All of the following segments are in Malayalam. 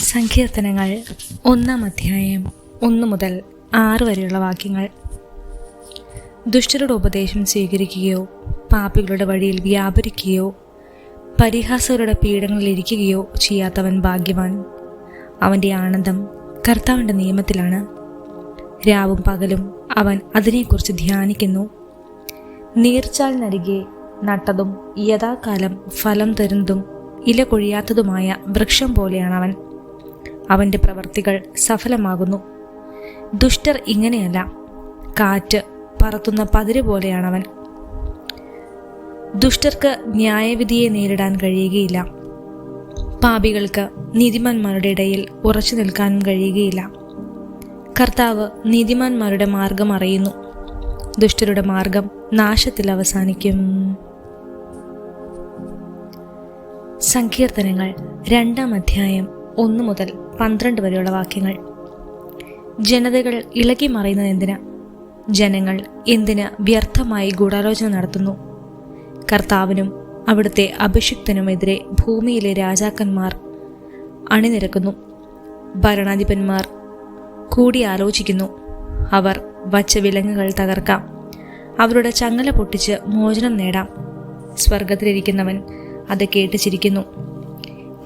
സങ്കീർത്തനങ്ങൾ 1-ാം അധ്യായം 1 മുതൽ 6 വരെയുള്ള വാക്യങ്ങൾ. ദുഷ്ടരുടെ ഉപദേശം സ്വീകരിക്കുകയോ പാപികളുടെ വഴിയിൽ വ്യാപരിക്കുകയോ പരിഹാസകരുടെ പീഠങ്ങളിലിരിക്കുകയോ ചെയ്യാത്തവൻ ഭാഗ്യവാൻ. അവൻ്റെ ആനന്ദം കർത്താവിൻ്റെ നിയമത്തിലാണ്. രാവും പകലും അവൻ അതിനെക്കുറിച്ച് ധ്യാനിക്കുന്നു. നീർച്ചാലിനരികെ നട്ടതും യഥാകാലം ഫലം തരുന്നതും ഇല കൊഴിയാത്തതുമായ വൃക്ഷം പോലെയാണവൻ. അവൻ്റെ പ്രവർത്തികൾ സഫലമാകുന്നു. ദുഷ്ടർ ഇങ്ങനെയല്ല, കാറ്റ് പറത്തുന്ന പതിര് പോലെയാണവൻ. ദുഷ്ടർക്ക് ന്യായവിധിയെ നേരിടാൻ കഴിയുകയില്ല. പാപികൾക്ക് നീതിമാന്മാരുടെ ഇടയിൽ ഉറച്ചു നിൽക്കാനും കഴിയുകയില്ല. കർത്താവ് നീതിമാന്മാരുടെ മാർഗം അറിയുന്നു. ദുഷ്ടരുടെ മാർഗം നാശത്തിൽ അവസാനിക്കും. സങ്കീർത്തനങ്ങൾ 2-ാം അധ്യായം 1 മുതൽ 12 വരെയുള്ള വാക്യങ്ങൾ. ജനതകൾ ഇളകി മറിയുന്നത് എന്തിന്? ജനങ്ങൾ എന്തിന് വ്യർത്ഥമായി ഗൂഢാലോചന നടത്തുന്നു? കർത്താവിനും അവിടുത്തെ അഭിഷിക്തനുമെതിരെ ഭൂമിയിലെ രാജാക്കന്മാർ അണിനിരക്കുന്നു. ഭരണാധിപന്മാർ കൂടി ആലോചിക്കുന്നു. അവർ വച്ച വിലങ്ങുകൾ തകർക്കാം, അവരുടെ ചങ്ങല പൊട്ടിച്ച് മോചനം നേടാം. സ്വർഗത്തിലിരിക്കുന്നവൻ അത് കേട്ട് ചിരിക്കുന്നു.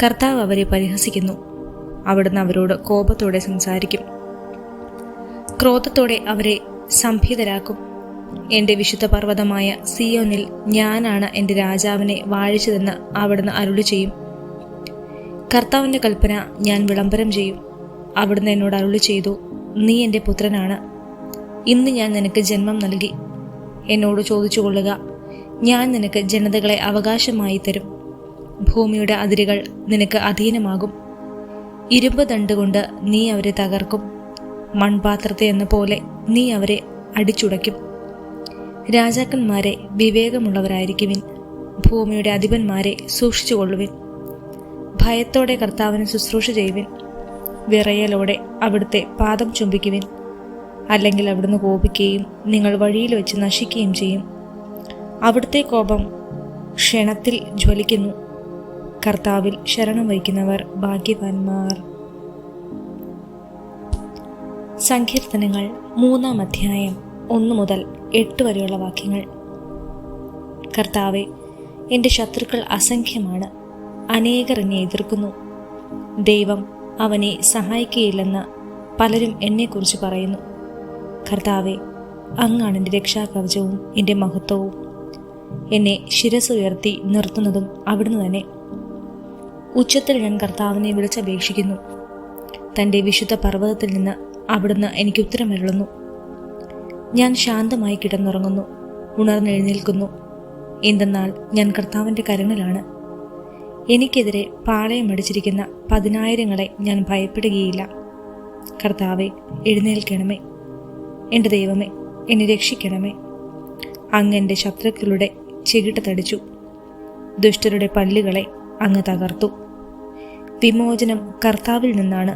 കർത്താവ് അവരെ പരിഹസിക്കുന്നു. അവിടുന്ന് അവരോട് കോപത്തോടെ സംസാരിക്കും. ക്രോധത്തോടെ അവരെ സംഭീതരാക്കും. എൻ്റെ വിശുദ്ധ പർവ്വതമായ സിയോനിൽ ഞാനാണ് എൻ്റെ രാജാവിനെ വാഴിച്ചതെന്ന് അവിടുന്ന് അരുളി ചെയ്യും. കർത്താവിൻ്റെ കൽപ്പന ഞാൻ വിളംബരം ചെയ്യും. അവിടുന്ന് എന്നോട് അരുളി ചെയ്തു, നീ എൻ്റെ പുത്രനാണ്. ഇന്ന് ഞാൻ നിനക്ക് ജന്മം നൽകി. എന്നോട് ചോദിച്ചു കൊള്ളുക, ഞാൻ നിനക്ക് ജനതകളെ അവകാശമായി തരും. ഭൂമിയുടെ അതിരുകൾ നിനക്ക് അധീനമാകും. ഇരുമ്പ് ദണ്ട് കൊണ്ട് നീ അവരെ തകർക്കും. മൺപാത്രത്തെ എന്ന പോലെ നീ അവരെ അടിച്ചുടയ്ക്കും. രാജാക്കന്മാരെ വിവേകമുള്ളവരായിരിക്കുവിൻ. ഭൂമിയുടെ അധിപന്മാരെ സൂക്ഷിച്ചുകൊള്ളുവിൻ. ഭയത്തോടെ കർത്താവിന് ശുശ്രൂഷ ചെയ്യുവിൻ. വിറയലോടെ അവിടുത്തെ പാദം ചുംബിക്കുവിൻ. അല്ലെങ്കിൽ അവിടുന്ന് കോപിക്കുകയും നിങ്ങൾ വഴിയിൽ വെച്ച് നശിക്കുകയും ചെയ്യും. അവിടുത്തെ കോപം ക്ഷണത്തിൽ ജ്വലിക്കുന്നു. കർത്താവിൽ ശരണം വഹിക്കുന്നവർ ഭാഗ്യവാന്മാർ. സങ്കീർത്തനങ്ങൾ 3-ാം അധ്യായം 1 മുതൽ 8 വരെയുള്ള വാക്യങ്ങൾ. കർത്താവെ, എൻ്റെ ശത്രുക്കൾ അസംഖ്യമാണ്. അനേകർ എന്നെ എതിർക്കുന്നു. ദൈവം അവനെ സഹായിക്കുകയില്ലെന്ന് പലരും എന്നെക്കുറിച്ച് പറയുന്നു. കർത്താവെ, അങ്ങാണ് എൻ്റെ രക്ഷാകവചവും എൻ്റെ മഹത്വവും. എന്നെ ശിരസ് ഉയർത്തി നിർത്തുന്നതും അവിടുന്ന് തന്നെ. ഉച്ചത്തിൽ ഞാൻ കർത്താവിനെ വിളിച്ചപേക്ഷിക്കുന്നു. തൻ്റെ വിശുദ്ധ പർവ്വതത്തിൽ നിന്ന് അവിടുന്ന് എനിക്ക് ഉത്തരമരുളുന്നു. ഞാൻ ശാന്തമായി കിടന്നുറങ്ങുന്നു, ഉണർന്നെഴുന്നേൽക്കുന്നു. എന്തെന്നാൽ ഞാൻ കർത്താവിൻ്റെ കരങ്ങളിലാണ്. എനിക്കെതിരെ പാളയമടിച്ചിരിക്കുന്ന 10,000 ഞാൻ ഭയപ്പെടുകയില്ല. കർത്താവെ, എഴുന്നേൽക്കണമേ. എൻ്റെ ദൈവമേ, എന്നെ രക്ഷിക്കണമേ. അങ്ങ് എൻ്റെ ശത്രുക്കളുടെ ചെകിട്ട് തടിച്ചു. ദുഷ്ടരുടെ പല്ലുകളെ അങ്ങ് തകർത്തു. വിമോചനം കർത്താവിൽ നിന്നാണ്.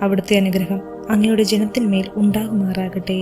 അവിടുത്തെ അനുഗ്രഹം അങ്ങയുടെ ജനത്തിന്മേൽ ഉണ്ടാകുമാറാകട്ടെ.